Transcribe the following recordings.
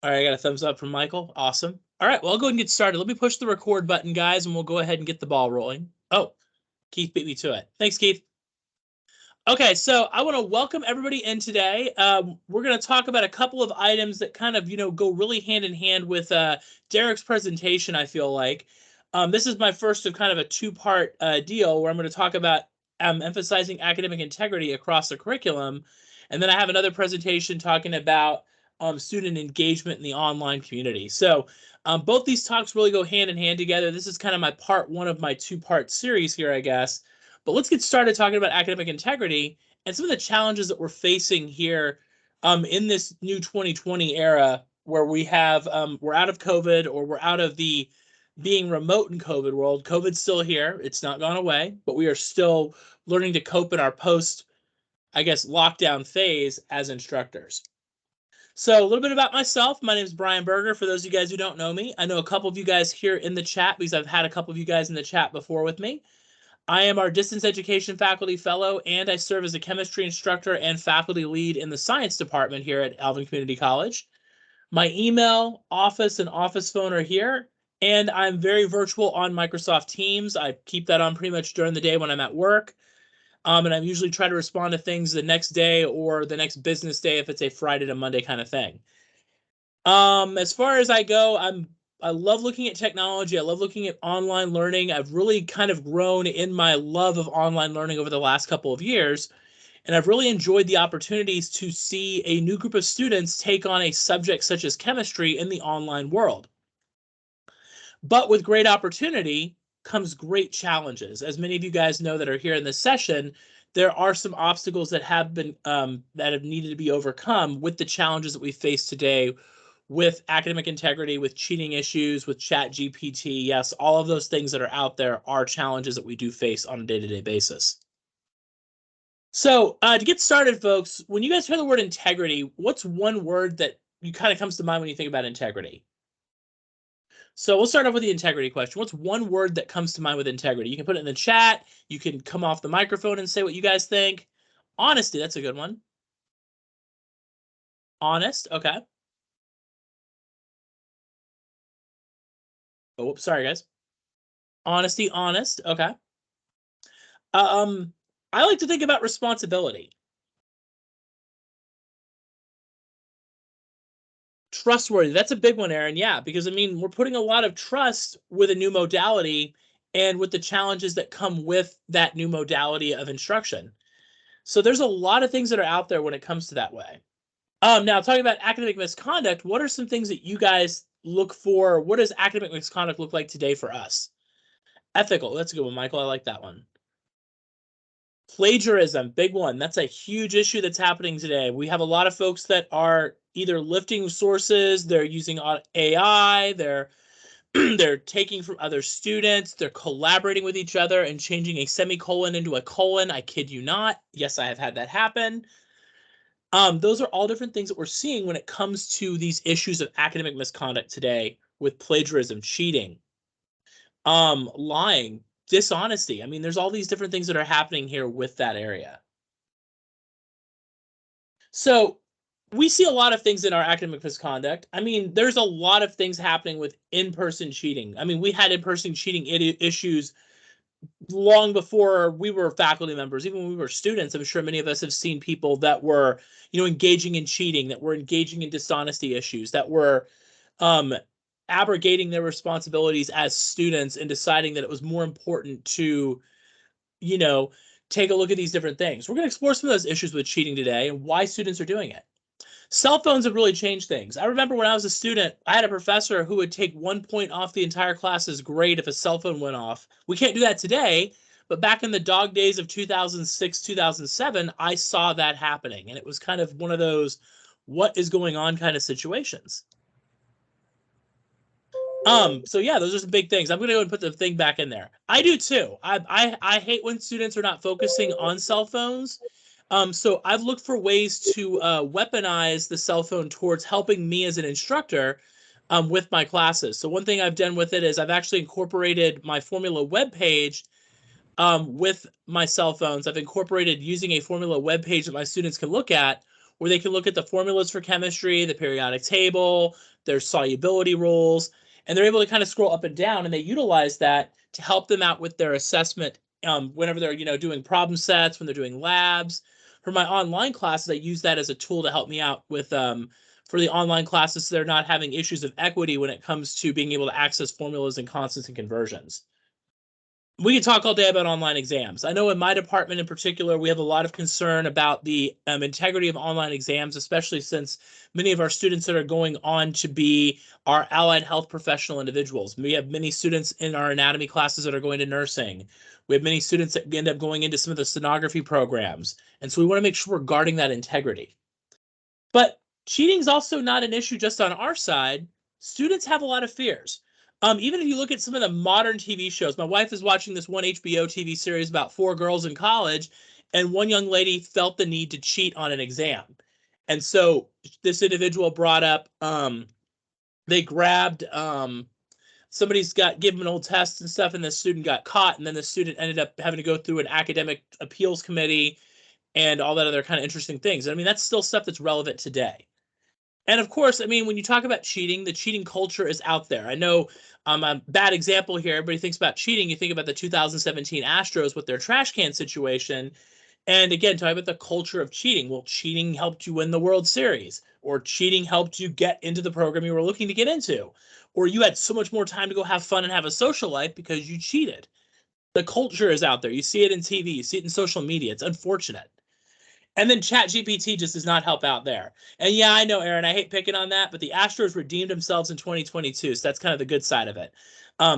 All right, I got a thumbs up from Michael. Awesome. All right, well, I'll go ahead and get started. Let me push the record button, guys, and we'll go ahead and get the ball rolling. Oh, Keith beat me to it. Thanks, Keith. Okay, so I want to welcome everybody in today. We're going to talk about a couple of items that kind of, go really hand in hand with Derek's presentation, I feel like. This is my first of kind of a two-part deal where I'm going to talk about emphasizing academic integrity across the curriculum. And then I have another presentation talking about student engagement in the online community. So both these talks really go hand in hand together. This is kind of my part one of my two-part series here, I guess. But let's get started talking about academic integrity and some of the challenges that we're facing here in this new 2020 era where we're out of COVID, or we're out of the being remote in COVID world. COVID's still here. It's not gone away, but we are still learning to cope in our post, I guess, lockdown phase as instructors. So a little bit about myself. My name is Brian Berger. For those of you guys who don't know me, I know a couple of you guys here in the chat because I've had a couple of you guys in the chat before with me. I am our distance education faculty fellow, and I serve as a chemistry instructor and faculty lead in the science department here at Alvin Community College. My email, office, and office phone are here, and I'm very virtual on Microsoft Teams. I keep that on pretty much during the day when I'm at work, and I usually try to respond to things the next day or the next business day if it's a Friday to Monday kind of thing. As far as I go, I love looking at technology. I love looking at online learning. I've really kind of grown in my love of online learning over the last couple of years, and I've really enjoyed the opportunities to see a new group of students take on a subject such as chemistry in the online world. But with great opportunity comes great challenges. As many of you guys know that are here in this session, there are some obstacles that have been that have needed to be overcome with the challenges that we face today with academic integrity, with cheating issues, with ChatGPT. Yes, all of those things that are out there are challenges that we do face on a day-to-day basis. So to get started, folks, when you guys hear the word integrity, what's one word that you kind of comes to mind when you think about integrity? So we'll start off with the integrity question. What's one word that comes to mind with integrity? You can put it in the chat. You can come off the microphone and say what you guys think. Honesty, that's a good one. Honest, okay. Oh, sorry, guys. Honesty, honest, okay. I like to think about responsibility. Trustworthy, that's a big one, Aaron. Yeah, because I mean, we're putting a lot of trust with a new modality and with the challenges that come with that new modality of instruction. So there's a lot of things that are out there when it comes to that way. Now, talking about academic misconduct, what are some things that you guys look for? What does academic misconduct look like today for us? Ethical, that's a good one, Michael. I like that one. Plagiarism, big one. That's a huge issue that's happening today. We have a lot of folks that are either lifting sources, they're using AI, they're they're taking from other students, they're collaborating with each other and changing a semicolon into a colon. I kid you not. Yes, I have had that happen. Those are all different things that we're seeing when it comes to these issues of academic misconduct today with plagiarism, cheating, lying, dishonesty. I mean, there's all these different things that are happening here with that area. So we see a lot of things in our academic misconduct. I mean, there's a lot of things happening with in-person cheating. I mean, we had in-person cheating issues long before we were faculty members. Even when we were students, I'm sure many of us have seen people that were, engaging in cheating, that were engaging in dishonesty issues, that were abrogating their responsibilities as students and deciding that it was more important to, take a look at these different things. We're going to explore some of those issues with cheating today and why students are doing it. Cell phones have really changed things. I remember when I was a student, I had a professor who would take 1 point off the entire class's grade if a cell phone went off. We can't do that today, but back in the dog days of 2006, 2007, I saw that happening. And it was kind of one of those, what is going on kind of situations. So yeah, those are some big things. I'm gonna go and put the thing back in there. I do too. I hate when students are not focusing on cell phones. So I've looked for ways to weaponize the cell phone towards helping me as an instructor with my classes. So one thing I've done with it is I've actually incorporated my formula web page with my cell phones. I've incorporated using a formula web page that my students can look at, where they can look at the formulas for chemistry, the periodic table, their solubility rules, and they're able to kind of scroll up and down, and they utilize that to help them out with their assessment whenever they're doing problem sets, when they're doing labs. For my online classes, I use that as a tool to help me out with for the online classes, so they're not having issues of equity when it comes to being able to access formulas and constants and conversions. We can talk all day about online exams. I know in my department in particular, we have a lot of concern about the integrity of online exams, especially since many of our students that are going on to be our allied health professional individuals. We have many students in our anatomy classes that are going to nursing. We have many students that end up going into some of the sonography programs. And so we want to make sure we're guarding that integrity. But cheating is also not an issue just on our side. Students have a lot of fears. Even if you look at some of the modern TV shows, my wife is watching this one HBO TV series about 4 girls in college, and one young lady felt the need to cheat on an exam. And so this individual brought up, they grabbed, somebody's give them an old test and stuff, and the student got caught, and then the student ended up having to go through an academic appeals committee and all that other kind of interesting things. I mean, that's still stuff that's relevant today. And of course, I mean, when you talk about cheating, the cheating culture is out there. I know a bad example here. Everybody thinks about cheating. You think about the 2017 Astros with their trash can situation. And again, talking about the culture of cheating. Well, cheating helped you win the World Series, or cheating helped you get into the program you were looking to get into, or you had so much more time to go have fun and have a social life because you cheated. The culture is out there. You see it in TV, you see it in social media. It's unfortunate. And then ChatGPT just does not help out there. And yeah, I know, Aaron, I hate picking on that, but the Astros redeemed themselves in 2022, so that's kind of the good side of it.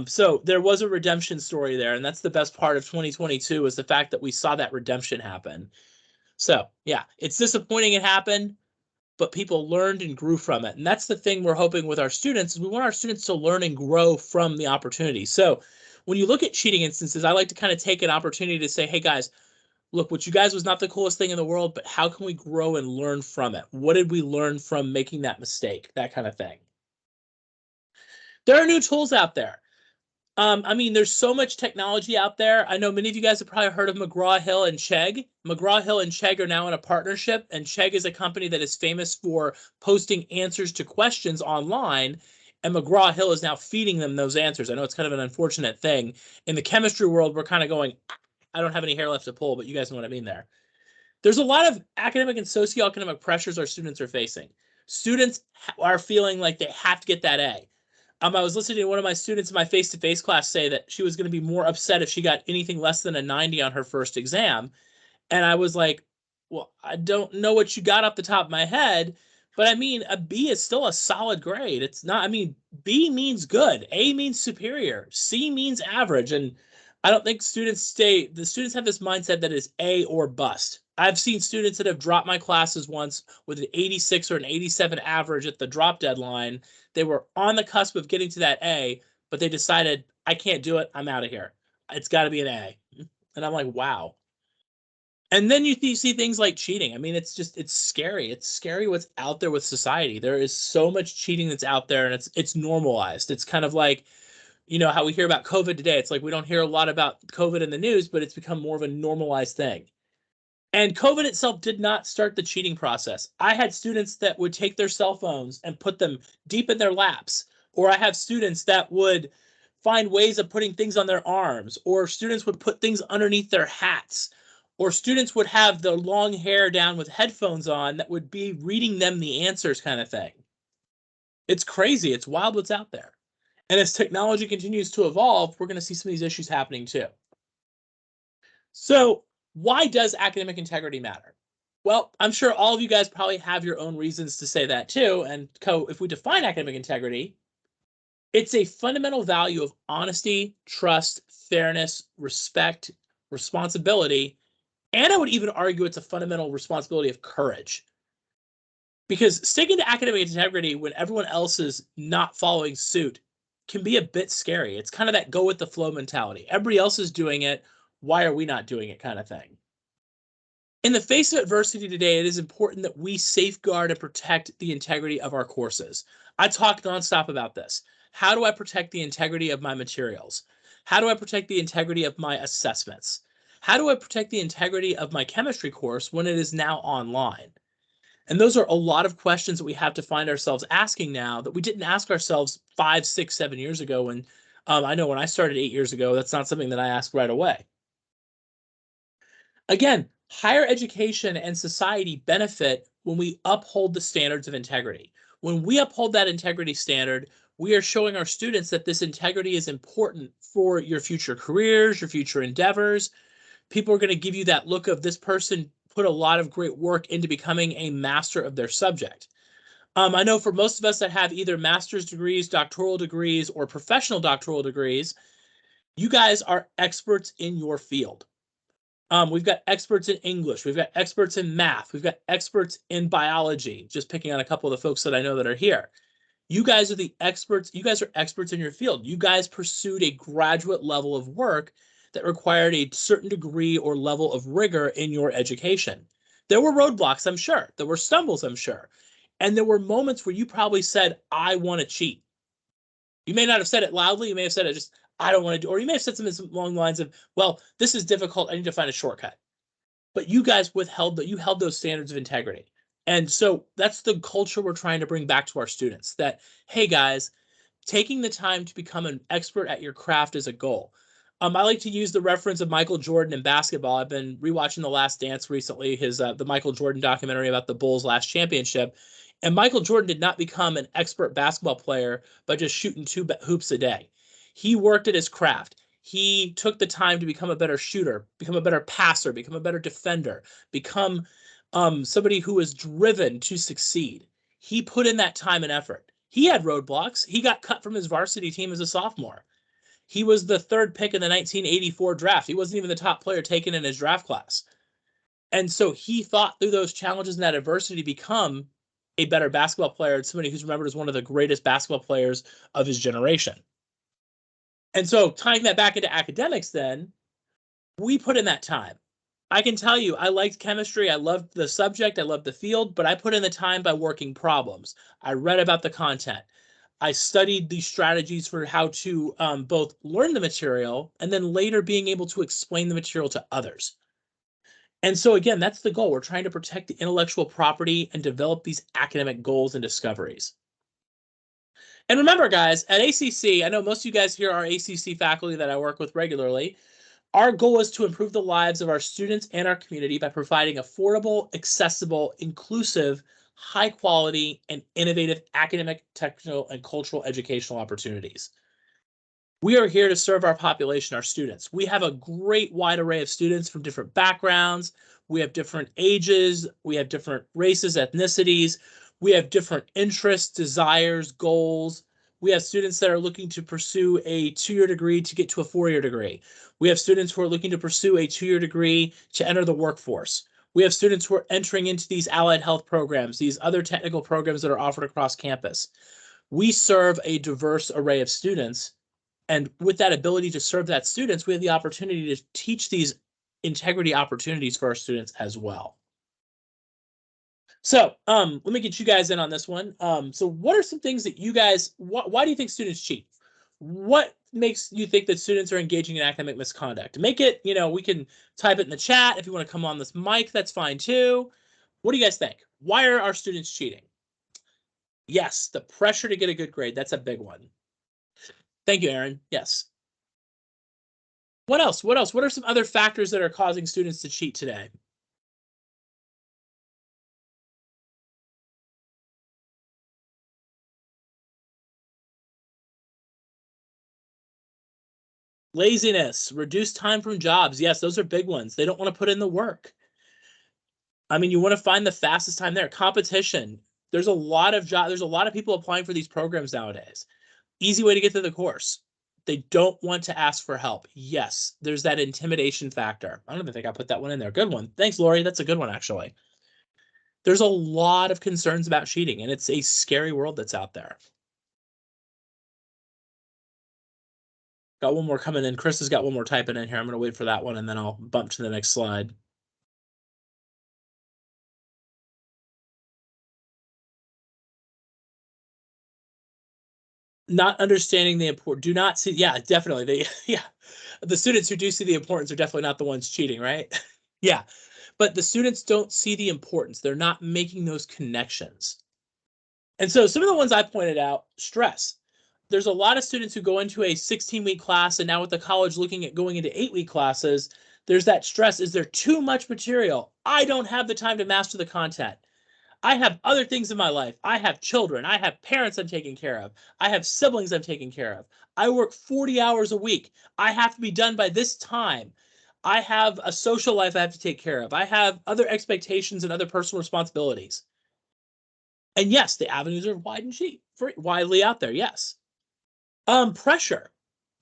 So there was a redemption story there, and that's the best part of 2022 was the fact that we saw that redemption happen. So yeah, it's disappointing it happened, but people learned and grew from it. And that's the thing we're hoping with our students is we want our students to learn and grow from the opportunity. So when you look at cheating instances, I like to kind of take an opportunity to say, hey guys, look, what you guys was not the coolest thing in the world, but how can we grow and learn from it? What did we learn from making that mistake? That kind of thing. There are new tools out there. I mean, there's so much technology out there. I know many of you guys have probably heard of McGraw-Hill and Chegg. McGraw-Hill and Chegg are now in a partnership, and Chegg is a company that is famous for posting answers to questions online, and McGraw-Hill is now feeding them those answers. I know it's kind of an unfortunate thing. In the chemistry world, we're kind of going, I don't have any hair left to pull, but you guys know what I mean there. There's a lot of academic and socioeconomic pressures our students are facing. Students are feeling like they have to get that A. I was listening to one of my students in my face-to-face class say that she was going to be more upset if she got anything less than a 90 on her first exam. And I was like, well, I don't know what you got off the top of my head, but I mean, a B is still a solid grade. It's not, I mean, B means good, A means superior, C means average. And I don't think the students have this mindset that is A or bust. I've seen students that have dropped my classes once with an 86 or an 87 average at the drop deadline. They were on the cusp of getting to that A, but they decided, I can't do it. I'm out of here. It's got to be an A. And I'm like, wow. And then you see things like cheating. I mean, it's scary. It's scary what's out there with society. There is so much cheating that's out there, and it's normalized. It's kind of like, how we hear about COVID today. It's like we don't hear a lot about COVID in the news, but it's become more of a normalized thing. And COVID itself did not start the cheating process. I had students that would take their cell phones and put them deep in their laps, or I have students that would find ways of putting things on their arms, or students would put things underneath their hats, or students would have their long hair down with headphones on that would be reading them the answers kind of thing. It's crazy. It's wild what's out there. And as technology continues to evolve, we're going to see some of these issues happening too. So why does academic integrity matter? Well, I'm sure all of you guys probably have your own reasons to say that too. And if we define academic integrity, it's a fundamental value of honesty, trust, fairness, respect, responsibility, and I would even argue it's a fundamental responsibility of courage. Because sticking to academic integrity when everyone else is not following suit can be a bit scary. It's kind of that go with the flow mentality. Everybody else is doing it. Why are we not doing it kind of thing? In the face of adversity today, it is important that we safeguard and protect the integrity of our courses. I talk nonstop about this. How do I protect the integrity of my materials? How do I protect the integrity of my assessments? How do I protect the integrity of my chemistry course when it is now online? And those are a lot of questions that we have to find ourselves asking now that we didn't ask ourselves 5, 6, 7 years ago. And I know when I started 8 years ago, that's not something that I asked right away. Again, higher education and society benefit when we uphold the standards of integrity. When we uphold that integrity standard, we are showing our students that this integrity is important for your future careers, your future endeavors. People are going to give you that look of this person put a lot of great work into becoming a master of their subject. I know for most of us that have either master's degrees, doctoral degrees, or professional doctoral degrees, you guys are experts in your field. We've got experts in English. We've got experts in math. We've got experts in biology, just picking on a couple of the folks that I know that are here. You guys are the experts. You guys are experts in your field. You guys pursued a graduate level of work that required a certain degree or level of rigor in your education. There were roadblocks, I'm sure. There were stumbles, I'm sure. And there were moments where you probably said, I want to cheat. You may not have said it loudly. You may have said it just, I don't want to do, or you may have said something along the lines of, well, this is difficult. I need to find a shortcut. But you guys you held those standards of integrity. And so that's the culture we're trying to bring back to our students that, hey guys, taking the time to become an expert at your craft is a goal. I like to use the reference of Michael Jordan in basketball. I've been rewatching The Last Dance recently, the Michael Jordan documentary about the Bulls' last championship. And Michael Jordan did not become an expert basketball player by just shooting 2 hoops a day. He worked at his craft. He took the time to become a better shooter, become a better passer, become a better defender, become somebody who is driven to succeed. He put in that time and effort. He had roadblocks. He got cut from his varsity team as a sophomore. He was the 3rd pick in the 1984 draft. He wasn't even the top player taken in his draft class. And so he thought through those challenges and that adversity to become a better basketball player and somebody who's remembered as one of the greatest basketball players of his generation. And so tying that back into academics then, we put in that time. I can tell you, I liked chemistry. I loved the subject. I loved the field, but I put in the time by working problems. I read about the content. I studied the strategies for how to both learn the material and then later being able to explain the material to others. And so again, that's the goal. We're trying to protect the intellectual property and develop these academic goals and discoveries. And remember, guys, at ACC, I know most of you guys here are ACC faculty that I work with regularly. Our goal is to improve the lives of our students and our community by providing affordable, accessible, inclusive, high quality, and innovative academic, technical, and cultural educational opportunities. We are here to serve our population, our students. We have a great wide array of students from different backgrounds. We have different ages. We have different races, ethnicities. We have different interests, desires, goals. We have students that are looking to pursue a 2-year degree to get to a 4-year degree. We have students who are looking to pursue a 2-year degree to enter the workforce. We have students who are entering into these allied health programs, these other technical programs that are offered across campus. We serve a diverse array of students. And with that ability to serve that students, we have the opportunity to teach these integrity opportunities for our students as well. So let me get you guys in on this one. So what are some things that you guys, why do you think students cheat? What makes you think that students are engaging in academic misconduct? Make it, we can type it in the chat. If you want to come on this mic, that's fine too. What do you guys think? Why are our students cheating? Yes, the pressure to get a good grade. That's a big one. Thank you, Aaron. Yes. What else? What else? What are some other factors that are causing students to cheat today? Laziness, reduced time from jobs. Yes, those are big ones. They don't want to put in the work. I mean, you want to find the fastest time there. Competition. There's a lot of there's a lot of people applying for these programs nowadays. Easy way to get through the course. They don't want to ask for help. Yes, there's that intimidation factor. I don't even think I put that one in there. Good one. Thanks, Lori. That's a good one, actually. There's a lot of concerns about cheating, and it's a scary world that's out there. Got one more coming in. Chris has got one more typing in here. I'm going to wait for that one, and then I'll bump to the next slide. Not understanding the importance. Do not see. Yeah, definitely. The students who do see the importance are definitely not the ones cheating, right? Yeah. but the students don't see the importance. They're not making those connections. And so some of the ones I pointed out, stress. There's a lot of students who go into a 16-week class, and now with the college looking at going into 8-week classes, there's that stress. Is there too much material? I don't have the time to master the content. I have other things in my life. I have children. I have parents I'm taking care of. I have siblings I'm taking care of. I work 40 hours a week. I have to be done by this time. I have a social life I have to take care of. I have other expectations and other personal responsibilities. And yes, the avenues are wide and cheap, widely out there. Yes. Pressure.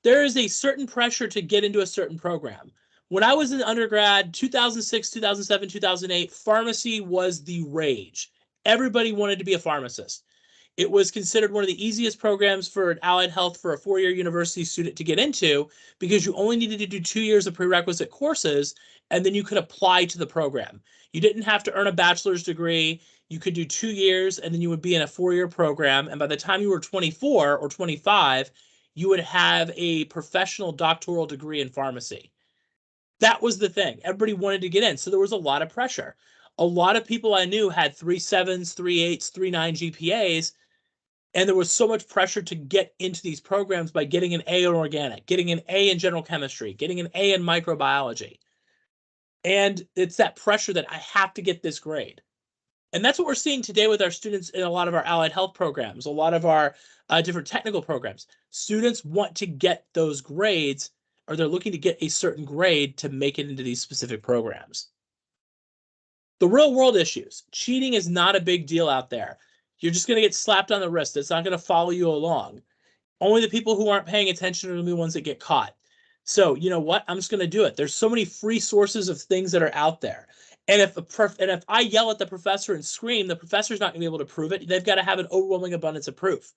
There is a certain pressure to get into a certain program. When I was in undergrad, 2006, 2007, 2008, pharmacy was the rage. Everybody wanted to be a pharmacist. It was considered one of the easiest programs for allied health for a 4-year university student to get into because you only needed to do 2 years of prerequisite courses and then you could apply to the program. You didn't have to earn a bachelor's degree. You could do 2 years and then you would be in a 4-year program. And by the time you were 24 or 25, you would have a professional doctoral degree in pharmacy. That was the thing. Everybody wanted to get in. So there was a lot of pressure. A lot of people I knew had 3.7s, 3.8s, 3.9 GPAs, and there was so much pressure to get into these programs by getting an A in organic, getting an A in general chemistry, getting an A in microbiology. And it's that pressure that I have to get this grade. And that's what we're seeing today with our students in a lot of our allied health programs, a lot of our different technical programs. Students want to get those grades, or they're looking to get a certain grade to make it into these specific programs. The real world issues. Cheating is not a big deal out there. You're just going to get slapped on the wrist. It's not going to follow you along. Only the people who aren't paying attention are going to be the ones that get caught. So you know what? I'm just going to do it. There's so many free sources of things that are out there. And if I yell at the professor and scream, the professor's not going to be able to prove it. They've got to have an overwhelming abundance of proof.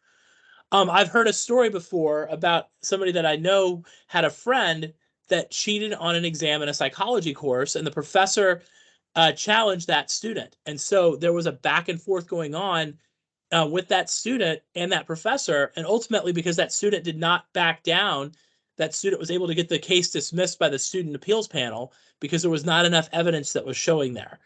I've heard a story before about somebody that I know had a friend that cheated on an exam in a psychology course, and the professor challenged that student. And so there was a back and forth going on with that student and that professor. And ultimately, because that student did not back down, that student was able to get the case dismissed by the student appeals panel because there was not enough evidence that was showing there.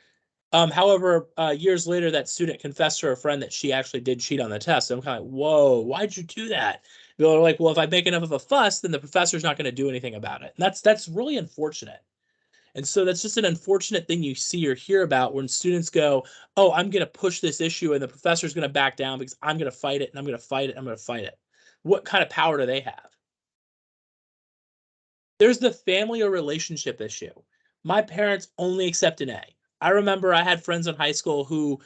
However, years later, that student confessed to her friend that she actually did cheat on the test. So I'm kind of like, whoa, why'd you do that? They're like, well, if I make enough of a fuss, then the professor's not going to do anything about it. And that's really unfortunate. And so that's just an unfortunate thing you see or hear about when students go, oh, I'm going to push this issue and the professor's going to back down because I'm going to fight it and I'm going to fight it and I'm going to fight it. What kind of power do they have? There's the family or relationship issue. My parents only accept an A. I remember I had friends in high school who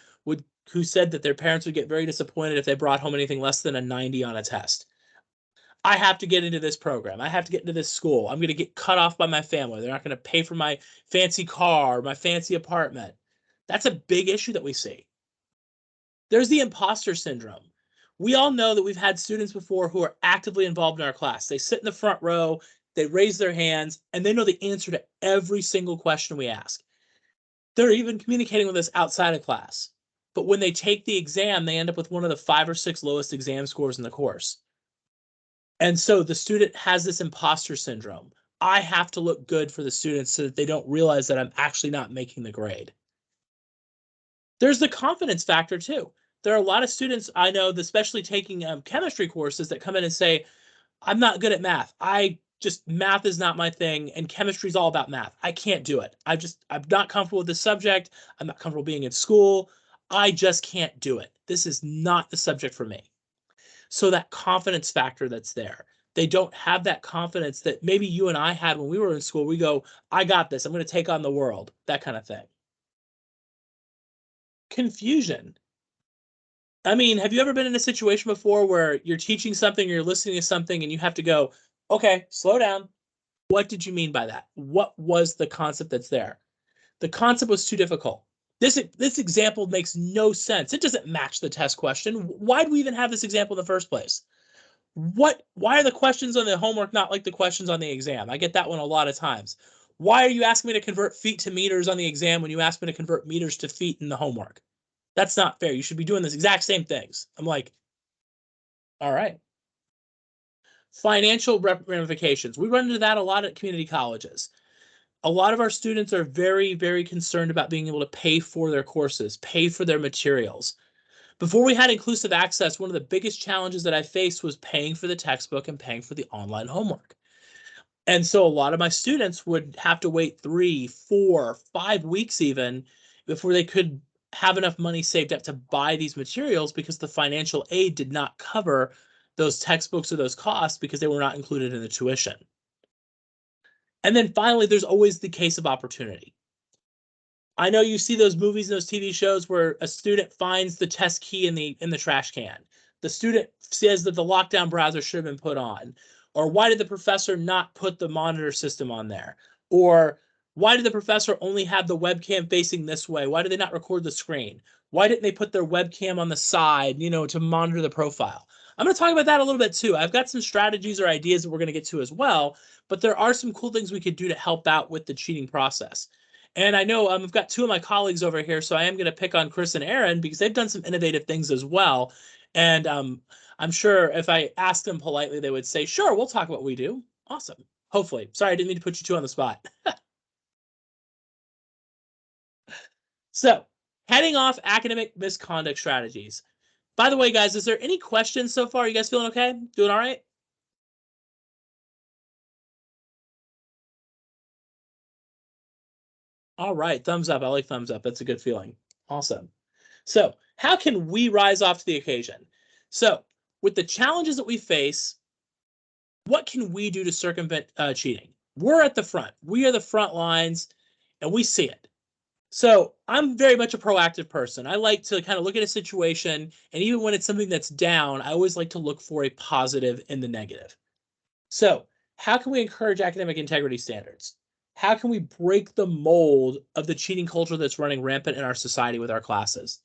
said that their parents would get very disappointed if they brought home anything less than a 90 on a test. I have to get into this program. I have to get into this school. I'm going to get cut off by my family. They're not going to pay for my fancy car, my fancy apartment. That's a big issue that we see. There's the imposter syndrome. We all know that we've had students before who are actively involved in our class. They sit in the front row, they raise their hands, and they know the answer to every single question we ask. They're even communicating with us outside of class. But when they take the exam, they end up with one of the 5 or 6 lowest exam scores in the course. And so the student has this imposter syndrome. I have to look good for the students so that they don't realize that I'm actually not making the grade. There's the confidence factor too. There are a lot of students I know, especially taking chemistry courses, that come in and say, I'm not good at math. Math is not my thing, and chemistry is all about math. I can't do it. I'm not comfortable with this subject. I'm not comfortable being in school. I just can't do it. This is not the subject for me. So that confidence factor that's there, they don't have that confidence that maybe you and I had when we were in school. We go, I got this. I'm going to take on the world, that kind of thing. Confusion. I mean, have you ever been in a situation before where you're teaching something, or you're listening to something, and you have to go, okay, slow down. What did you mean by that? What was the concept that's there? The concept was too difficult. This example makes no sense. It doesn't match the test question. Why do we even have this example in the first place? Why are the questions on the homework not like the questions on the exam? I get that one a lot of times. Why are you asking me to convert feet to meters on the exam when you asked me to convert meters to feet in the homework? That's not fair. You should be doing this exact same things. I'm like, all right. Financial ramifications. We run into that a lot at community colleges. A lot of our students are very, very concerned about being able to pay for their courses, pay for their materials. Before we had inclusive access, one of the biggest challenges that I faced was paying for the textbook and paying for the online homework. And so a lot of my students would have to wait 3, 4, 5 weeks even before they could have enough money saved up to buy these materials because the financial aid did not cover those textbooks or those costs because they were not included in the tuition. And then finally, there's always the case of opportunity. I know you see those movies and those TV shows where a student finds the test key in the trash can. The student says that the lockdown browser should have been put on. Or why did the professor not put the monitor system on there? Or why did the professor only have the webcam facing this way? Why did they not record the screen? Why didn't they put their webcam on the side, to monitor the profile? I'm going to talk about that a little bit too. I've got some strategies or ideas that we're going to get to as well, but there are some cool things we could do to help out with the cheating process. And I know I've got two of my colleagues over here, so I am going to pick on Chris and Aaron because they've done some innovative things as well. And I'm sure if I asked them politely, they would say, sure, we'll talk about what we do. Awesome. Hopefully. Sorry, I didn't mean to put you two on the spot. So, heading off academic misconduct strategies. By the way, guys, is there any questions so far? You guys feeling okay? Doing all right? All right, thumbs up. I like thumbs up. That's a good feeling. Awesome. So, how can we rise off to the occasion? So, with the challenges that we face, what can we do to circumvent cheating? We're at the front. We are the front lines, and we see it. So, I'm very much a proactive person. I like to kind of look at a situation, and even when it's something that's down, I always like to look for a positive in the negative. So, how can we encourage academic integrity standards? How can we break the mold of the cheating culture that's running rampant in our society with our classes?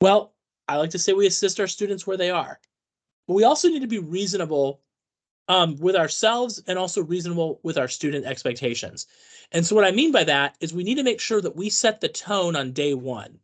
Well, I like to say we assist our students where they are, but we also need to be reasonable with ourselves and also reasonable with our student expectations. And so, what I mean by that is we need to make sure that we set the tone on day one.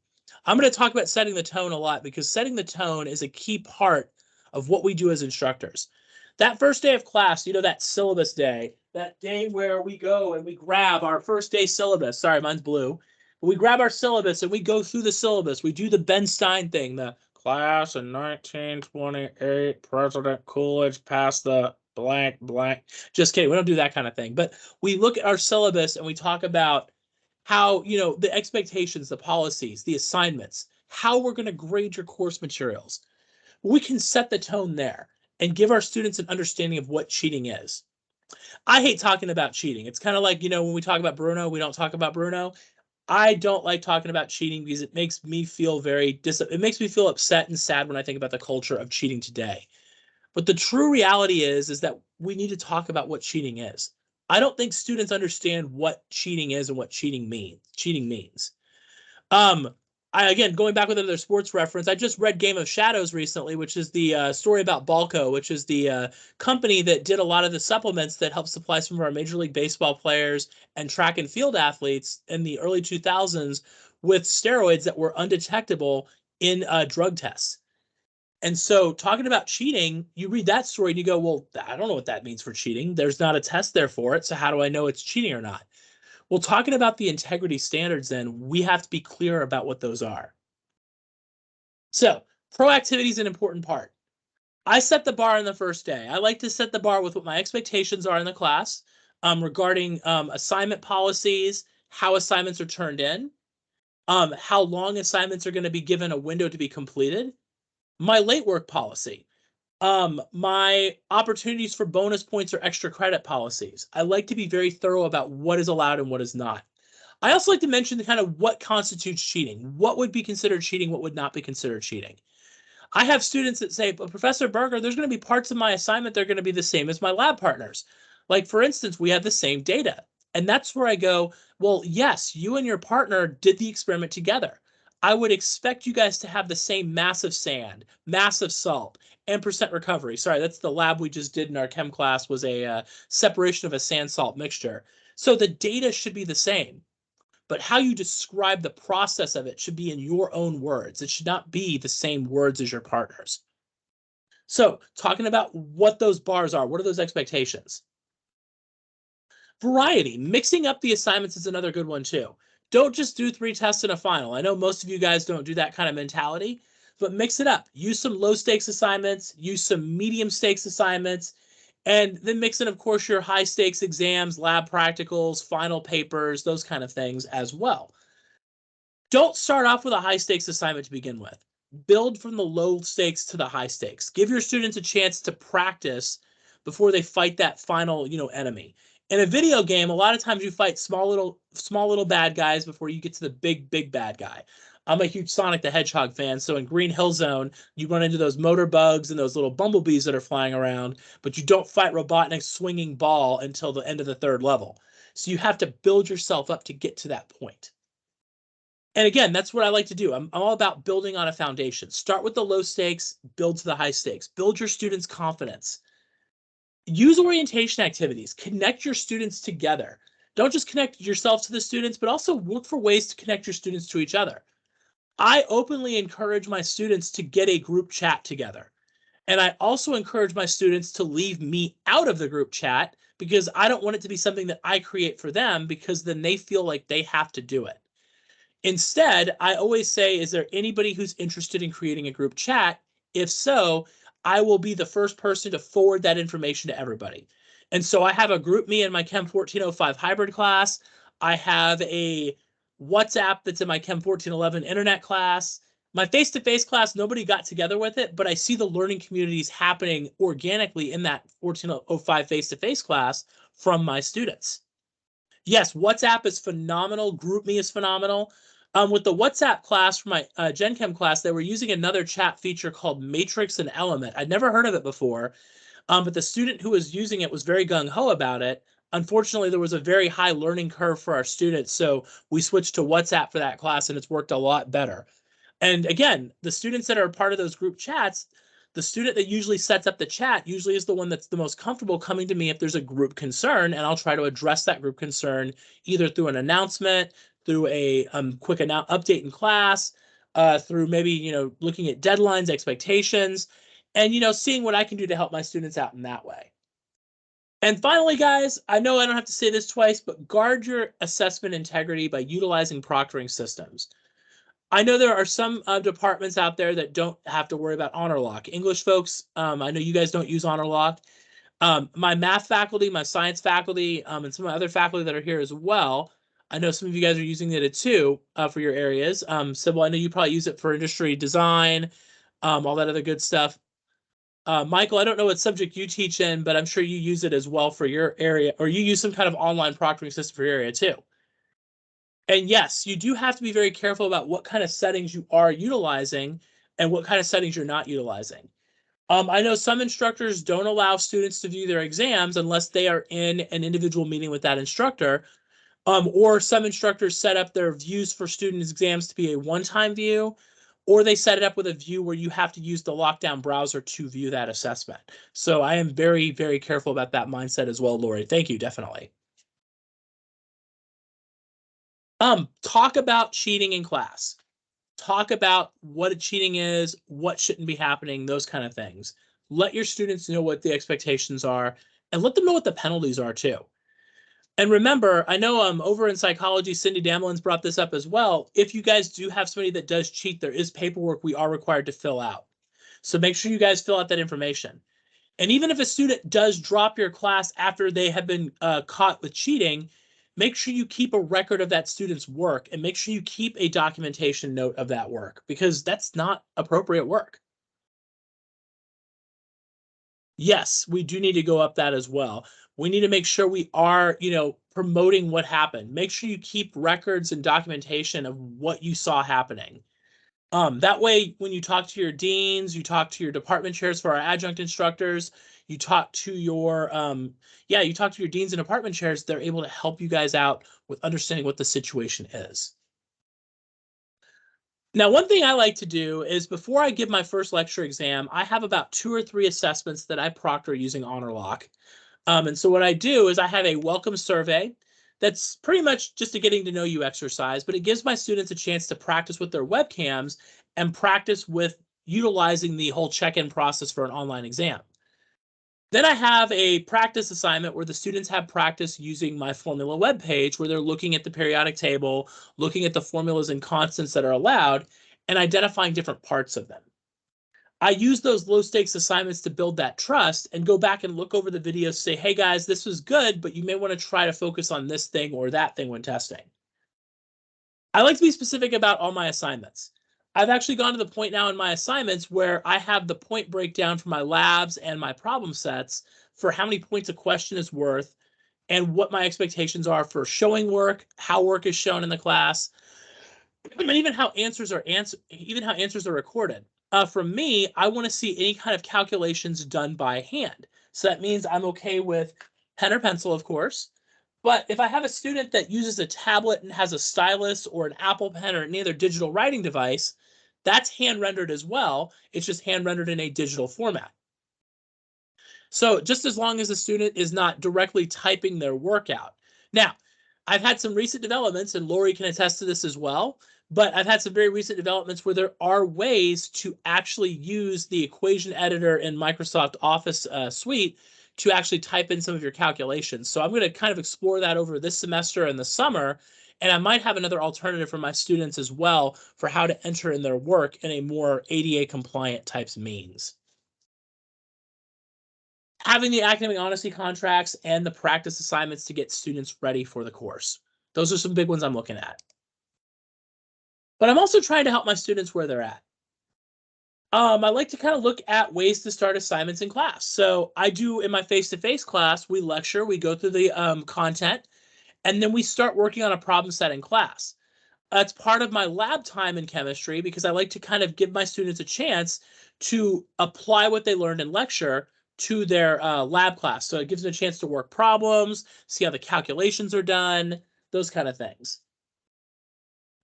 I'm going to talk about setting the tone a lot because setting the tone is a key part of what we do as instructors. That first day of class, that syllabus day, that day where we go and we grab our first day syllabus. Sorry, mine's blue. We grab our syllabus and we go through the syllabus. We do the Ben Stein thing, the class in 1928, President Coolidge passed the blank, blank. Just kidding. We don't do that kind of thing. But we look at our syllabus and we talk about how, the expectations, the policies, the assignments, how we're going to grade your course materials. We can set the tone there and give our students an understanding of what cheating is. I hate talking about cheating. It's kind of like, when we talk about Bruno, we don't talk about Bruno. I don't like talking about cheating because it makes me feel it makes me feel upset and sad when I think about the culture of cheating today. But the true reality is that we need to talk about what cheating is. I don't think students understand what cheating is and what cheating means. Again, going back with another sports reference, I just read Game of Shadows recently, which is the story about Balco, which is the company that did a lot of the supplements that helped supply some of our Major League Baseball players and track and field athletes in the early 2000s with steroids that were undetectable in drug tests. And so, talking about cheating, you read that story and you go, well, I don't know what that means for cheating. There's not a test there for it. So, how do I know it's cheating or not? Well, talking about the integrity standards, then we have to be clear about what those are. So, proactivity is an important part. I set the bar on the first day. I like to set the bar with what my expectations are in the class regarding assignment policies, how assignments are turned in, how long assignments are going to be given a window to be completed, my late work policy, my opportunities for bonus points or extra credit policies. I like to be very thorough about what is allowed and what is not. I also like to mention the kind of what constitutes cheating. What would be considered cheating? What would not be considered cheating? I have students that say, but Professor Berger, there's going to be parts of my assignment that are going to be the same as my lab partners. Like, for instance, we have the same data. And that's where I go, well, yes, you and your partner did the experiment together. I would expect you guys to have the same massive sand, massive salt, and percent recovery. Sorry, that's the lab we just did in our chem class was a separation of a sand salt mixture. So the data should be the same, but how you describe the process of it should be in your own words. It should not be the same words as your partners. So talking about what those bars are, what are those expectations? Variety, mixing up the assignments is another good one too. Don't just do 3 tests in a final. I know most of you guys don't do that kind of mentality, but mix it up. Use some low stakes assignments, use some medium stakes assignments, and then mix in, of course, your high stakes exams, lab practicals, final papers, those kind of things as well. Don't start off with a high stakes assignment to begin with. Build from the low stakes to the high stakes. Give your students a chance to practice before they fight that final, enemy. In a video game, a lot of times you fight small little bad guys before you get to the big bad guy. I'm a huge Sonic the Hedgehog fan, so in Green Hill Zone, you run into those motor bugs and those little bumblebees that are flying around, but you don't fight Robotnik's swinging ball until the end of the 3rd level. So you have to build yourself up to get to that point. And again, that's what I like to do. I'm all about building on a foundation. Start with the low stakes, build to the high stakes. Build your students' confidence. Use orientation activities. Connect your students together. Don't just connect yourself to the students, but also look for ways to connect your students to each other. I openly encourage my students to get a group chat together. And I also encourage my students to leave me out of the group chat because I don't want it to be something that I create for them, because then they feel like they have to do it. Instead, I always say, is there anybody who's interested in creating a group chat? If so, I will be the first person to forward that information to everybody. And so I have a group me in my Chem 1405 hybrid class. I have a WhatsApp that's in my Chem 1411 internet class. My face-to-face class, nobody got together with it, but I see the learning communities happening organically in that 1405 face-to-face class from my students. Yes, WhatsApp is phenomenal. GroupMe is phenomenal. With the WhatsApp class for my Gen Chem class, they were using another chat feature called Matrix and Element. I'd never heard of it before, but the student who was using it was very gung-ho about it. Unfortunately, there was a very high learning curve for our students, so we switched to WhatsApp for that class, and it's worked a lot better. And again, the students that are part of those group chats, the student that usually sets up the chat usually is the one that's the most comfortable coming to me if there's a group concern, and I'll try to address that group concern either through an announcement, through a quick update in class, through maybe, looking at deadlines, expectations, and, seeing what I can do to help my students out in that way. And finally, guys, I know I don't have to say this twice, but guard your assessment integrity by utilizing proctoring systems. I know there are some departments out there that don't have to worry about honor lock. English folks, I know you guys don't use honor lock. My math faculty, my science faculty, and some of my other faculty that are here as well, I know some of you guys are using it too for your areas. Sybil, I know you probably use it for industry design, all that other good stuff. Michael, I don't know what subject you teach in, but I'm sure you use it as well for your area, or you use some kind of online proctoring system for your area too. And yes, you do have to be very careful about what kind of settings you are utilizing and what kind of settings you're not utilizing. I know some instructors don't allow students to view their exams unless they are in an individual meeting with that instructor. Or some instructors set up their views for students' exams to be a one-time view, or they set it up with a view where you have to use the lockdown browser to view that assessment. So I am very, very careful about that mindset as well, Lori. Thank you, definitely. Talk about cheating in class. Talk about what cheating is, what shouldn't be happening, those kind of things. Let your students know what the expectations are, and let them know what the penalties are too. And remember, I know over in psychology, Cindy Damelin's brought this up as well. If you guys do have somebody that does cheat, there is paperwork we are required to fill out. So make sure you guys fill out that information. And even if a student does drop your class after they have been caught with cheating, make sure you keep a record of that student's work and make sure you keep a documentation note of that work, because that's not appropriate work. Yes, we do need to go up that as well. We need to make sure we are, promoting what happened. Make sure you keep records and documentation of what you saw happening. That way, when you talk to your deans, you talk to your department chairs for our adjunct instructors, you talk to your, you talk to your deans and department chairs, they're able to help you guys out with understanding what the situation is. Now, one thing I like to do is before I give my first lecture exam, I have about 2 or 3 assessments that I proctor using HonorLock. And so what I do is I have a welcome survey that's pretty much just a getting to know you exercise, but it gives my students a chance to practice with their webcams and practice with utilizing the whole check-in process for an online exam. Then I have a practice assignment where the students have practice using my formula webpage, where they're looking at the periodic table, looking at the formulas and constants that are allowed, and identifying different parts of them. I use those low stakes assignments to build that trust and go back and look over the videos, say, hey guys, this was good, but you may want to try to focus on this thing or that thing when testing. I like to be specific about all my assignments. I've actually gone to the point now in my assignments where I have the point breakdown for my labs and my problem sets for how many points a question is worth and what my expectations are for showing work, how work is shown in the class, and even how answers are recorded. For me, I want to see any kind of calculations done by hand. So that means I'm okay with pen or pencil, of course. But if I have a student that uses a tablet and has a stylus or an Apple Pen or any other digital writing device, that's hand rendered as well. It's just hand rendered in a digital format. So just as long as the student is not directly typing their work out. Now, I've had some recent developments, and Lori can attest to this as well, but I've had some very recent developments where there are ways to actually use the equation editor in Microsoft Office suite to actually type in some of your calculations. So I'm going to kind of explore that over this semester and the summer, and I might have another alternative for my students as well for how to enter in their work in a more ADA compliant types means. Having the academic honesty contracts and the practice assignments to get students ready for the course. Those are some big ones I'm looking at. But I'm also trying to help my students where they're at. I like to kind of look at ways to start assignments in class. So I do in my face-to-face class, we lecture, we go through the content, and then we start working on a problem set in class. That's part of my lab time in chemistry because I like to kind of give my students a chance to apply what they learned in lecture to their lab class. So it gives them a chance to work problems, see how the calculations are done, those kind of things.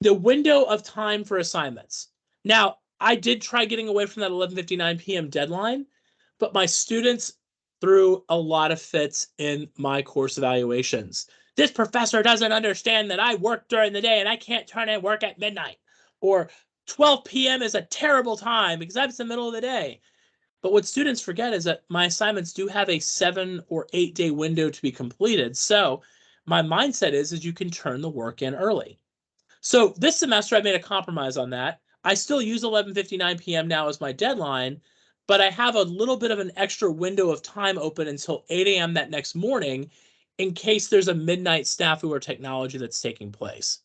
The window of time for assignments. Now, I did try getting away from that 11:59 p.m. deadline, but my students threw a lot of fits in my course evaluations. This professor doesn't understand that I work during the day and I can't turn in work at midnight. Or 12 p.m. is a terrible time because that's the middle of the day. But what students forget is that my assignments do have a 7 or 8 day window to be completed. So my mindset is you can turn the work in early. So this semester I made a compromise on that. I still use 11:59 p.m. now as my deadline, but I have a little bit of an extra window of time open until 8 a.m. that next morning in case there's a midnight snafu or technology that's taking place.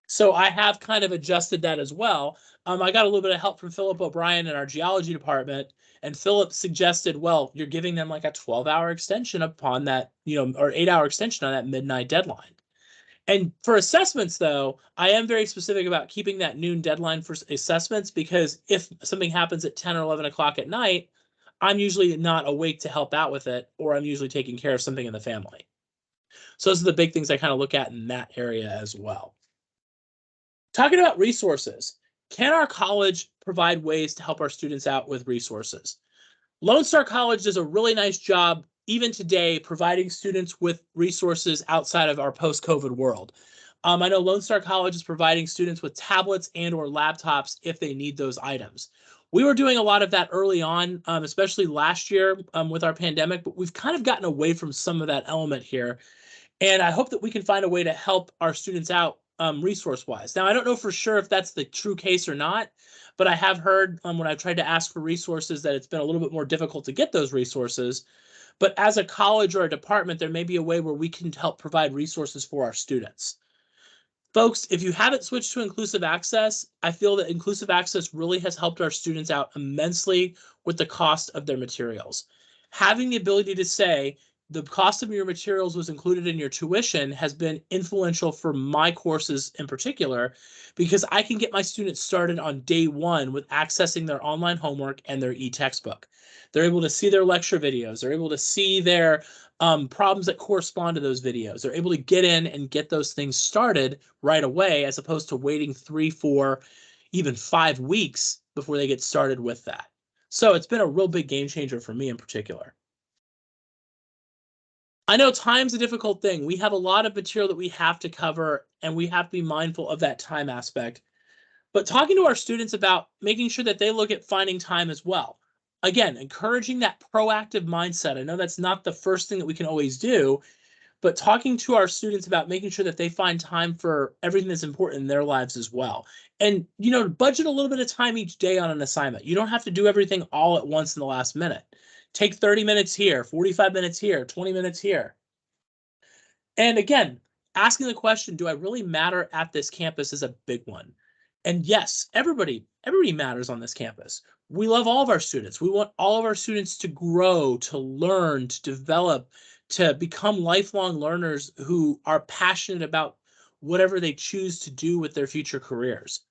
So I have kind of adjusted that as well. I got a little bit of help from Philip O'Brien in our geology department, and Philip suggested, well, you're giving them like a 12-hour extension upon that, or 8-hour extension on that midnight deadline. And for assessments, though, I am very specific about keeping that noon deadline for assessments because if something happens at 10 or 11 o'clock at night, I'm usually not awake to help out with it, or I'm usually taking care of something in the family. So those are the big things I kind of look at in that area as well. Talking about resources, can our college provide ways to help our students out with resources? Lone Star College does a really nice job even today providing students with resources outside of our post-COVID world. I know Lone Star College is providing students with tablets and or laptops if they need those items. We were doing a lot of that early on, especially last year with our pandemic, but we've kind of gotten away from some of that element here. And I hope that we can find a way to help our students out resource-wise. Now, I don't know for sure if that's the true case or not, but I have heard when I've tried to ask for resources that it's been a little bit more difficult to get those resources. But as a college or a department, there may be a way where we can help provide resources for our students. Folks, if you haven't switched to inclusive access, I feel that inclusive access really has helped our students out immensely with the cost of their materials. Having the ability to say, the cost of your materials was included in your tuition has been influential for my courses in particular, because I can get my students started on day one with accessing their online homework and their e-textbook. They're able to see their lecture videos. They're able to see their problems that correspond to those videos. They're able to get in and get those things started right away, as opposed to waiting 3, 4, even 5 weeks before they get started with that. So it's been a real big game changer for me in particular. I know time's a difficult thing. We have a lot of material that we have to cover, and we have to be mindful of that time aspect. But talking to our students about making sure that they look at finding time as well. again, encouraging that proactive mindset. I know that's not the first thing that we can always do, but talking to our students about making sure that they find time for everything that's important in their lives as well. And, budget a little bit of time each day on an assignment. You don't have to do everything all at once in the last minute. Take 30 minutes here, 45 minutes here, 20 minutes here. And again, asking the question, do I really matter at this campus, is a big one. And yes, everybody matters on this campus. We love all of our students. We want all of our students to grow, to learn, to develop, to become lifelong learners who are passionate about whatever they choose to do with their future careers.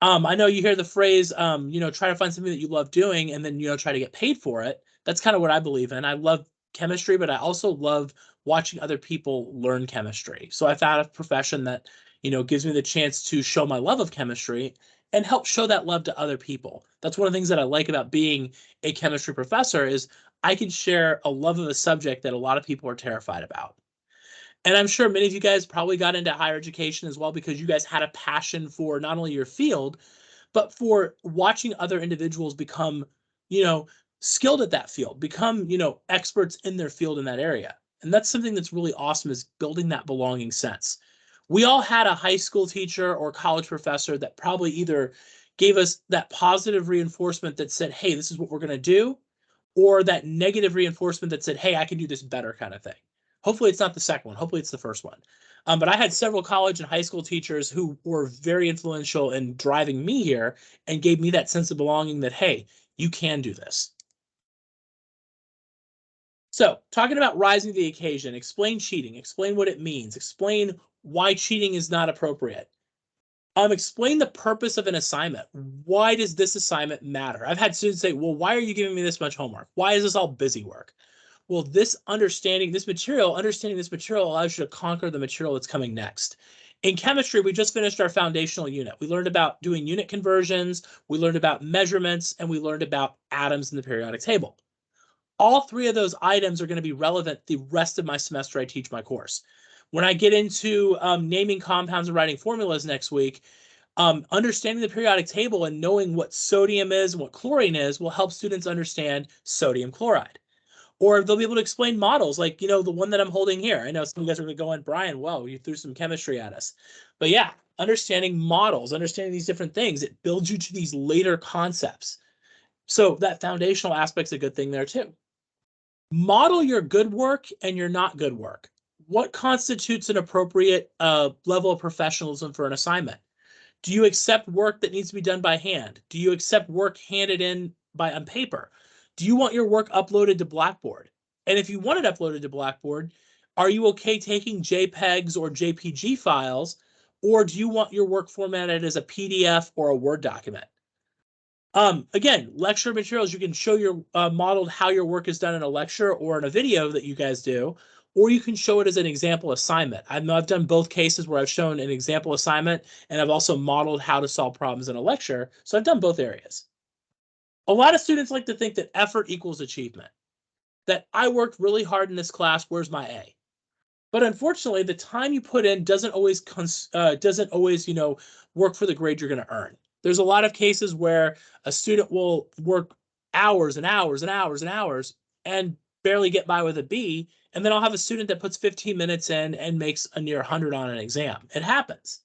I know you hear the phrase, try to find something that you love doing and then, try to get paid for it. That's kind of what I believe in. I love chemistry, but I also love watching other people learn chemistry. So I found a profession that, gives me the chance to show my love of chemistry and help show that love to other people. That's one of the things that I like about being a chemistry professor is I can share a love of a subject that a lot of people are terrified about. And I'm sure many of you guys probably got into higher education as well because you guys had a passion for not only your field, but for watching other individuals become, skilled at that field, become, experts in their field in that area. And that's something that's really awesome is building that belonging sense. We all had a high school teacher or college professor that probably either gave us that positive reinforcement that said, hey, this is what we're going to do, or that negative reinforcement that said, hey, I can do this better kind of thing. Hopefully it's not the second one. Hopefully it's the first one. But I had several college and high school teachers who were very influential in driving me here and gave me that sense of belonging that, hey, you can do this. So talking about rising to the occasion, explain cheating, explain what it means, explain why cheating is not appropriate. Explain the purpose of an assignment. Why does this assignment matter? I've had students say, well, why are you giving me this much homework? Why is this all busy work? Well, understanding this material allows you to conquer the material that's coming next. In chemistry, we just finished our foundational unit. We learned about doing unit conversions, we learned about measurements, and we learned about atoms in the periodic table. All three of those items are going to be relevant the rest of my semester I teach my course. When I get into naming compounds and writing formulas next week, understanding the periodic table and knowing what sodium is and what chlorine is will help students understand sodium chloride. Or they'll be able to explain models like, the one that I'm holding here. I know some of you guys are going to go in, Brian, whoa, you threw some chemistry at us. But yeah, understanding models, understanding these different things, it builds you to these later concepts. So that foundational aspect's a good thing there too. Model your good work and your not good work. What constitutes an appropriate level of professionalism for an assignment? Do you accept work that needs to be done by hand? Do you accept work handed in on paper? Do you want your work uploaded to Blackboard? And if you want it uploaded to Blackboard, are you okay taking JPEGs or JPG files, or do you want your work formatted as a PDF or a Word document? Again, lecture materials, you can show your modeled how your work is done in a lecture or in a video that you guys do, or you can show it as an example assignment. I've done both cases where I've shown an example assignment and I've also modeled how to solve problems in a lecture. So I've done both areas. A lot of students like to think that effort equals achievement, that I worked really hard in this class, where's my A? But unfortunately, the time you put in doesn't always work for the grade you're going to earn. There's a lot of cases where a student will work hours and hours and hours and hours and barely get by with a B, and then I'll have a student that puts 15 minutes in and makes a near 100 on an exam. It happens.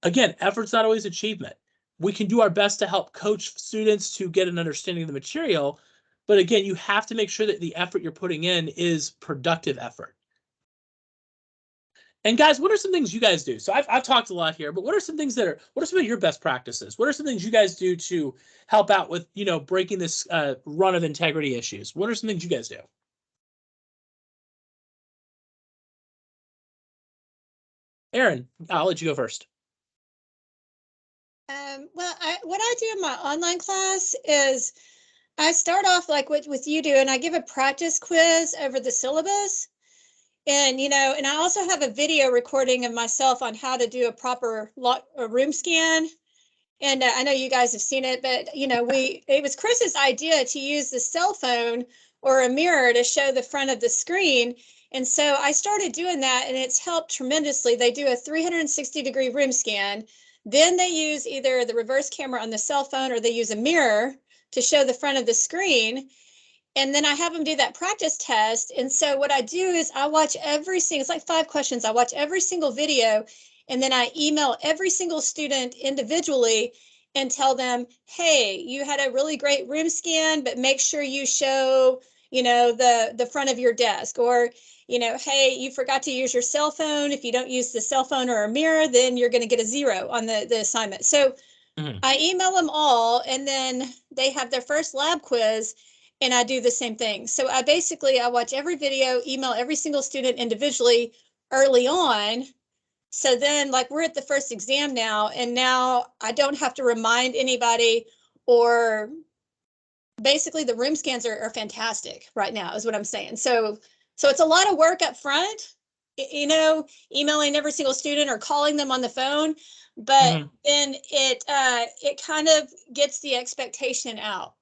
Again, effort's not always achievement. We can do our best to help coach students to get an understanding of the material, but again, you have to make sure that the effort you're putting in is productive effort. And guys, what are some things you guys do? So I've talked a lot here, but what are some of your best practices? What are some things you guys do to help out with, breaking this run of integrity issues? What are some things you guys do? Aaron, I'll let you go first. Well, what I do in my online class is I start off like with you do, and I give a practice quiz over the syllabus. And, and I also have a video recording of myself on how to do a proper room scan. And I know you guys have seen it, but, it was Chris's idea to use the cell phone or a mirror to show the front of the screen. And so I started doing that, and it's helped tremendously. They do a 360-degree room scan. Then they use either the reverse camera on the cell phone or they use a mirror to show the front of the screen. And then I have them do that practice test. And so what I do is I watch it's like 5 questions. I watch every single video, and then I email every single student individually and tell them, hey, you had a really great room scan, but make sure you show, the front of your desk. Or, hey, you forgot to use your cell phone. If you don't use the cell phone or a mirror, then you're going to get a 0 on the assignment. So I email them all, and then they have their first lab quiz, and I do the same thing. So I watch every video, email every single student individually early on. So then, like, we're at the first exam now, and now I don't have to remind anybody, or basically the room scans are fantastic right now, is what I'm saying. So it's a lot of work up front, emailing every single student or calling them on the phone, but then it kind of gets the expectation out.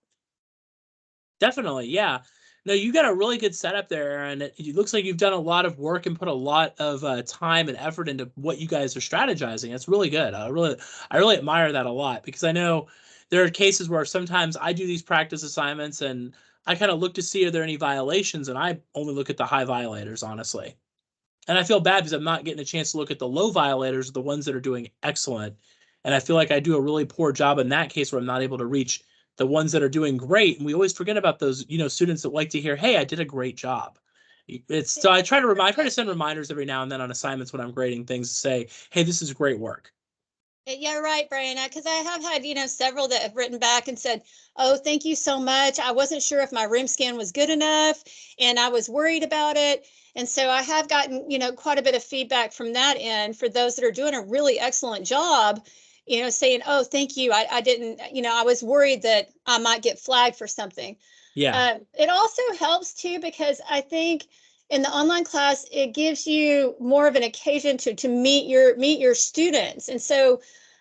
Definitely, yeah. No, you got a really good setup there, and it looks like you've done a lot of work and put a lot of time and effort into what you guys are strategizing. It's really good. I really admire that a lot, because I know there are cases where sometimes I do these practice assignments and I kind of look to see are there any violations, and I only look at the high violators, honestly. And I feel bad because I'm not getting a chance to look at the low violators, the ones that are doing excellent. And I feel like I do a really poor job in that case where I'm not able to reach the ones that are doing great. And we always forget about those, students that like to hear, hey, I did a great job. So I try to send reminders every now and then on assignments when I'm grading things to say, hey, this is great work. Yeah, right, Brian. Because I have had, several that have written back and said, oh, thank you so much. I wasn't sure if my room scan was good enough, and I was worried about it. And so I have gotten, quite a bit of feedback from that end for those that are doing a really excellent job, saying, oh, thank you. I didn't, I was worried that I might get flagged for something. Yeah. It also helps too, because I think in the online class, it gives you more of an occasion to meet your students. And so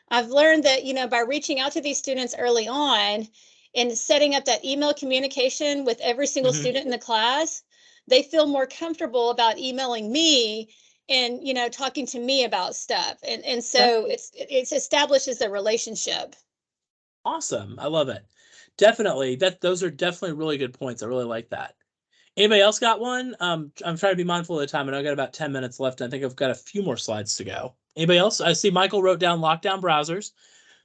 I've learned that, by reaching out to these students early on and setting up that email communication with every single student in the class, they feel more comfortable about emailing me and, talking to me about stuff. And so it establishes a relationship. Awesome. I love it. Definitely. Those are definitely really good points. I really like that. Anybody else got one? I'm trying to be mindful of the time, and I've got about 10 minutes left. And I think I've got a few more slides to go. Anybody else? I see Michael wrote down lockdown browsers.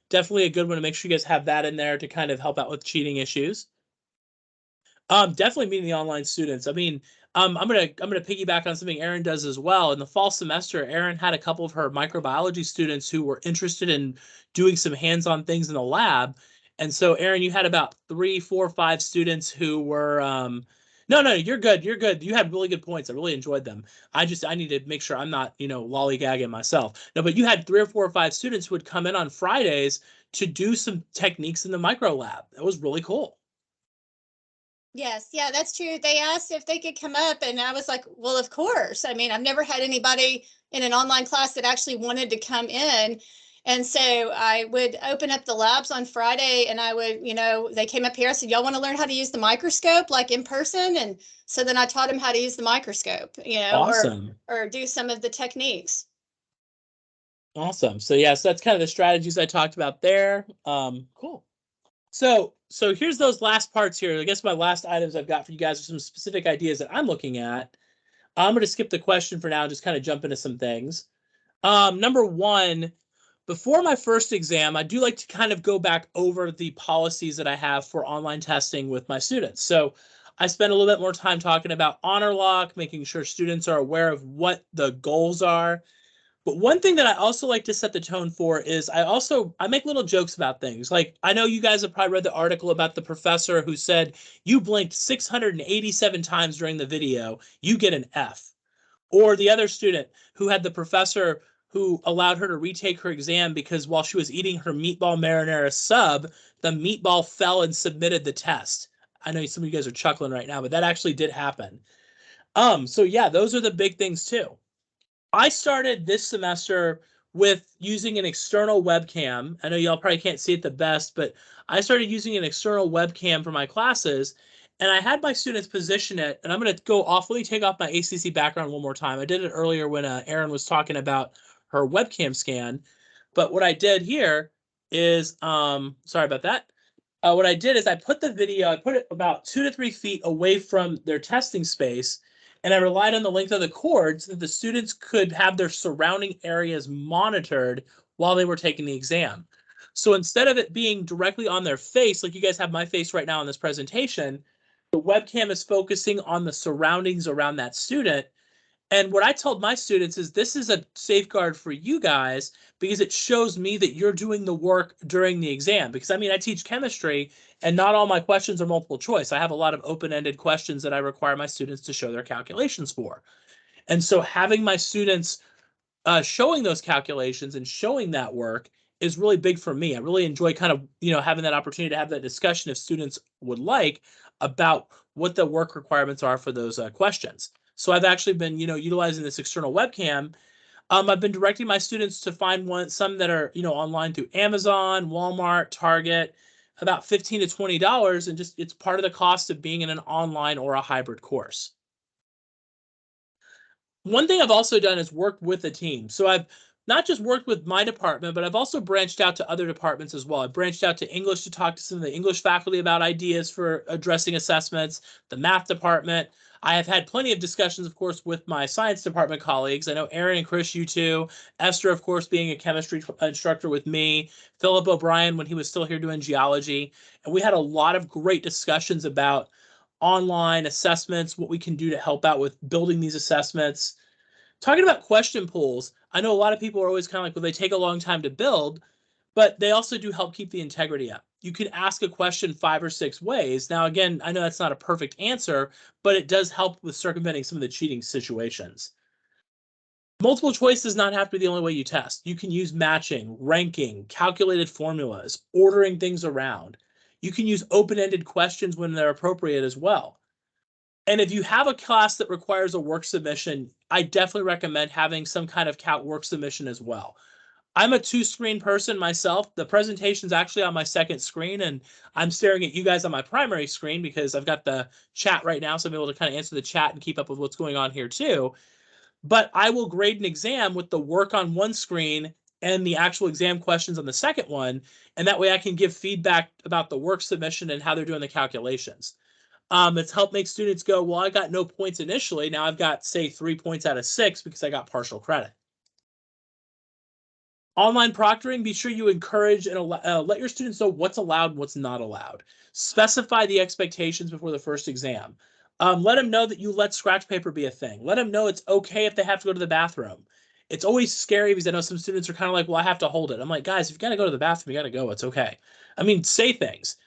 Definitely a good one to make sure you guys have that in there to kind of help out with cheating issues. Definitely meeting the online students. I mean, I'm gonna piggyback on something Erin does as well. In the fall semester, Erin had a couple of her microbiology students who were interested in doing some hands-on things in the lab. And so, Erin, you had about 3, 4, 5 students who were no, you're good. You're good. You had really good points. I really enjoyed them. I need to make sure I'm not, lollygagging myself. No, but you had 3 or 4 or 5 students who would come in on Fridays to do some techniques in the micro lab. That was really cool. Yes, yeah, that's true. They asked if they could come up, and I was like, well, of course. I mean, I've never had anybody in an online class that actually wanted to come in. And so I would open up the labs on Friday, and I would, they came up here. I said, y'all want to learn how to use the microscope like in person? And so then I taught them how to use the microscope, Awesome. or do some of the techniques. Awesome. So yeah, so that's kind of the strategies I talked about there. Cool. So here's those last parts here. I guess my last items I've got for you guys are some specific ideas that I'm looking at. I'm going to skip the question for now and just kind of jump into some things. Number one, before my first exam, I do like to kind of go back over the policies that I have for online testing with my students. So I spend a little bit more time talking about honor lock, making sure students are aware of what the goals are. But one thing that I also like to set the tone for is I make little jokes about things. Like, I know you guys have probably read the article about the professor who said, you blinked 687 times during the video, you get an F. Or the other student who had the professor who allowed her to retake her exam because while she was eating her meatball marinara sub, the meatball fell and submitted the test. I know some of you guys are chuckling right now, but that actually did happen. So yeah, those are the big things too. I started this semester with using an external webcam. I know y'all probably can't see it the best, but I started using an external webcam for my classes, and I had my students position it, and I'm going to go awfully take off my ACC background one more time. I did it earlier when Erin was talking about her webcam scan, but what I did here is, sorry about that. what I did is I put the video, I put it about 2 to 3 feet away from their testing space, and I relied on the length of the cord so that the students could have their surrounding areas monitored while they were taking the exam. So instead of it being directly on their face, like you guys have my face right now in this presentation, the webcam is focusing on the surroundings around that student. And what I told my students is this is a safeguard for you guys because it shows me that you're doing the work during the exam. Because I mean, I teach chemistry and not all my questions are multiple choice. I have a lot of open-ended questions that I require my students to show their calculations for. And so having my students showing those calculations and showing that work is really big for me. I really enjoy kind of, having that opportunity to have that discussion if students would like about what the work requirements are for those questions. So I've actually been, utilizing this external webcam. I've been directing my students to find some that are, online through Amazon, Walmart, Target, about $15 to $20, and just it's part of the cost of being in an online or a hybrid course. One thing I've also done is work with a team. So I've not just worked with my department, but I've also branched out to other departments as well. I branched out to English to talk to some of the English faculty about ideas for addressing assessments, the math department. I have had plenty of discussions, of course, with my science department colleagues. I know Aaron and Chris, you too. Esther, of course, being a chemistry instructor with me. Philip O'Brien when he was still here doing geology. And we had a lot of great discussions about online assessments, what we can do to help out with building these assessments. Talking about question pools, I know a lot of people are always kind of like, well, they take a long time to build, but they also do help keep the integrity up. You can ask a question 5 or 6 ways. Now, again, I know that's not a perfect answer, but it does help with circumventing some of the cheating situations. Multiple choice does not have to be the only way you test. You can use matching, ranking, calculated formulas, ordering things around. You can use open-ended questions when they're appropriate as well. And if you have a class that requires a work submission, I definitely recommend having some kind of Calc work submission as well. I'm a 2-screen person myself. The presentation's actually on my second screen, and I'm staring at you guys on my primary screen because I've got the chat right now, so I'm able to kind of answer the chat and keep up with what's going on here too. But I will grade an exam with the work on one screen and the actual exam questions on the second one, and that way I can give feedback about the work submission and how they're doing the calculations. It's helped make students go, well, I got no points initially. Now I've got, say, 3 points out of 6 because I got partial credit. Online proctoring, be sure you encourage and let your students know what's allowed and what's not allowed. Specify the expectations before the first exam. Let them know that you let scratch paper be a thing. Let them know it's okay if they have to go to the bathroom. It's always scary because I know some students are kind of like, well, I have to hold it. I'm like, guys, if you got to go to the bathroom, you got to go. It's okay. I mean, say things.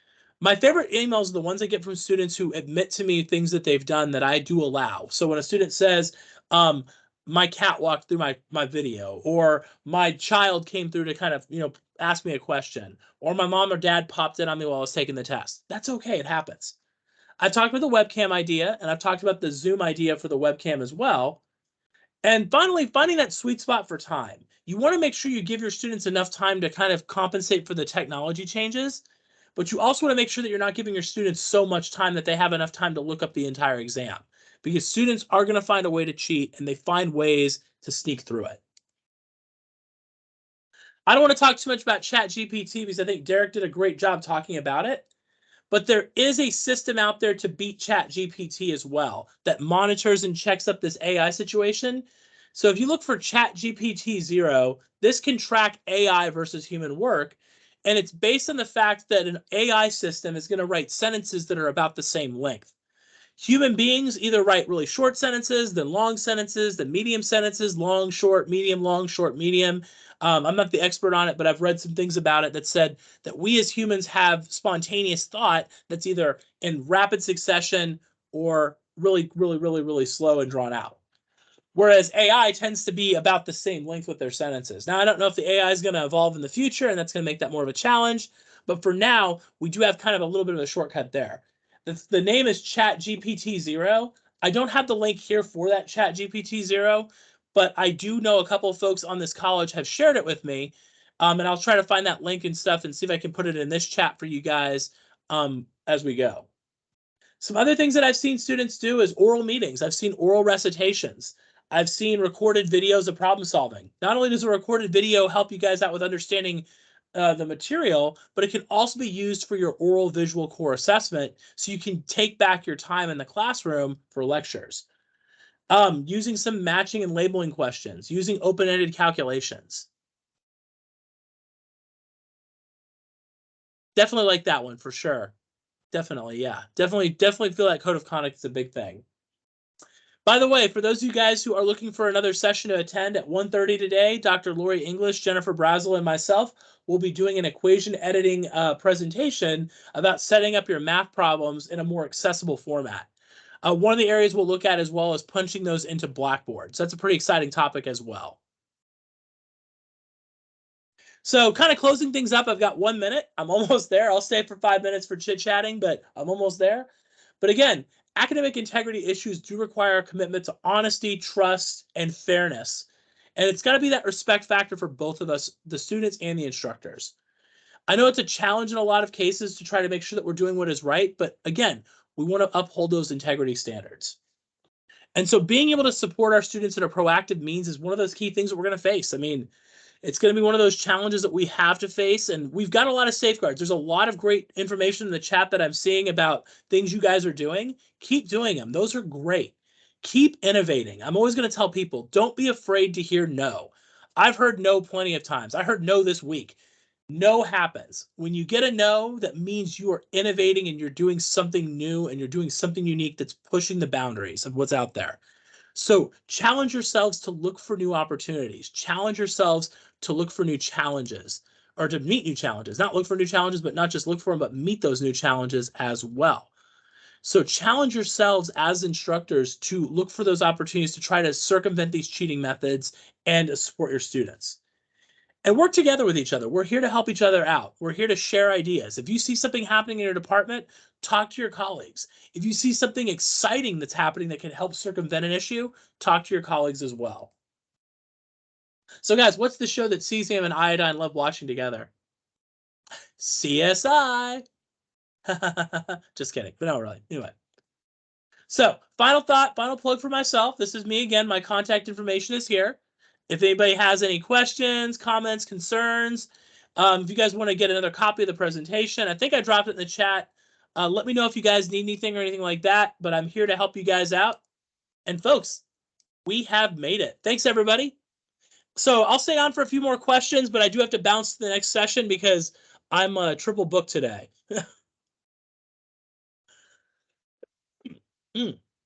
My favorite emails are the ones I get from students who admit to me things that they've done that I do allow. So when a student says, my cat walked through my video, or my child came through to kind of, ask me a question, or my mom or dad popped in on me while I was taking the test. That's okay. It happens. I've talked about the webcam idea, and I've talked about the Zoom idea for the webcam as well. And finally, finding that sweet spot for time. You want to make sure you give your students enough time to kind of compensate for the technology changes, but you also want to make sure that you're not giving your students so much time that they have enough time to look up the entire exam, because students are going to find a way to cheat, and they find ways to sneak through it. I don't want to talk too much about ChatGPT because I think Derek did a great job talking about it, but there is a system out there to beat ChatGPT as well that monitors and checks up this AI situation. So if you look for ChatGPT 0, this can track AI versus human work. And it's based on the fact that an AI system is going to write sentences that are about the same length. Human beings either write really short sentences, then long sentences, then medium sentences, long, short, medium. I'm not the expert on it, but I've read some things about it that said that we as humans have spontaneous thought that's either in rapid succession or really slow and drawn out. Whereas AI tends to be about the same length with their sentences. Now, I don't know if the AI is going to evolve in the future, and that's going to make that more of a challenge. But for now, we do have kind of a little bit of a shortcut there. The name is ChatGPT 0. I don't have the link here for that ChatGPT 0, but I do know a couple of folks on this college have shared it with me. And I'll try to find that link and stuff and see if I can put it in this chat for you guys as we go. Some other things that I've seen students do is oral meetings. I've seen oral recitations. I've seen recorded videos of problem solving. Not only does a recorded video help you guys out with understanding the material, but it can also be used for your oral visual core assessment, so you can take back your time in the classroom for lectures. Using some matching and labeling questions, using open-ended calculations. Definitely like that one for sure. Definitely, yeah. Definitely feel that code of conduct is a big thing. By the way, for those of you guys who are looking for another session to attend at 1:30 today, Dr. Lori English, Jennifer Brazel, and myself will be doing an equation editing presentation about setting up your math problems in a more accessible format. One of the areas we'll look at as well is punching those into Blackboard. So that's a pretty exciting topic as well. So kind of closing things up, I've got 1 minute. I'm almost there. I'll stay for 5 minutes for chit-chatting, but I'm almost there. But again, academic integrity issues do require a commitment to honesty, trust, and fairness. And it's got to be that respect factor for both of us, the students and the instructors. I know it's a challenge in a lot of cases to try to make sure that we're doing what is right, but again, we want to uphold those integrity standards. And so being able to support our students in a proactive means is one of those key things that we're going to face. I mean, it's going to be one of those challenges that we have to face, and we've got a lot of safeguards. There's a lot of great information in the chat that I'm seeing about things you guys are doing. Keep doing them. Those are great. Keep innovating. I'm always going to tell people, don't be afraid to hear no. I've heard no plenty of times. I heard no this week. No happens. When you get a no, that means you are innovating and you're doing something new and you're doing something unique that's pushing the boundaries of what's out there. So challenge yourselves to look for new opportunities. Challenge yourselves to look for new challenges, or to meet new challenges. Not look for new challenges, but not just look for them, but meet those new challenges as well. So challenge yourselves as instructors to look for those opportunities to try to circumvent these cheating methods and to support your students. And work together with each other. We're here to help each other out. We're here to share ideas. If you see something happening in your department, talk to your colleagues. If you see something exciting that's happening that can help circumvent an issue, talk to your colleagues as well. So guys, what's the show that Cesium and Iodine love watching together? CSI. Just kidding, but no, really. Anyway. So final thought, final plug for myself. This is me again. My contact information is here. If anybody has any questions, comments, concerns, if you guys want to get another copy of the presentation, I think I dropped it in the chat. Let me know if you guys need anything or anything like that, but I'm here to help you guys out. And folks, we have made it. Thanks, everybody. So I'll stay on for a few more questions, but I do have to bounce to the next session because I'm triple booked today.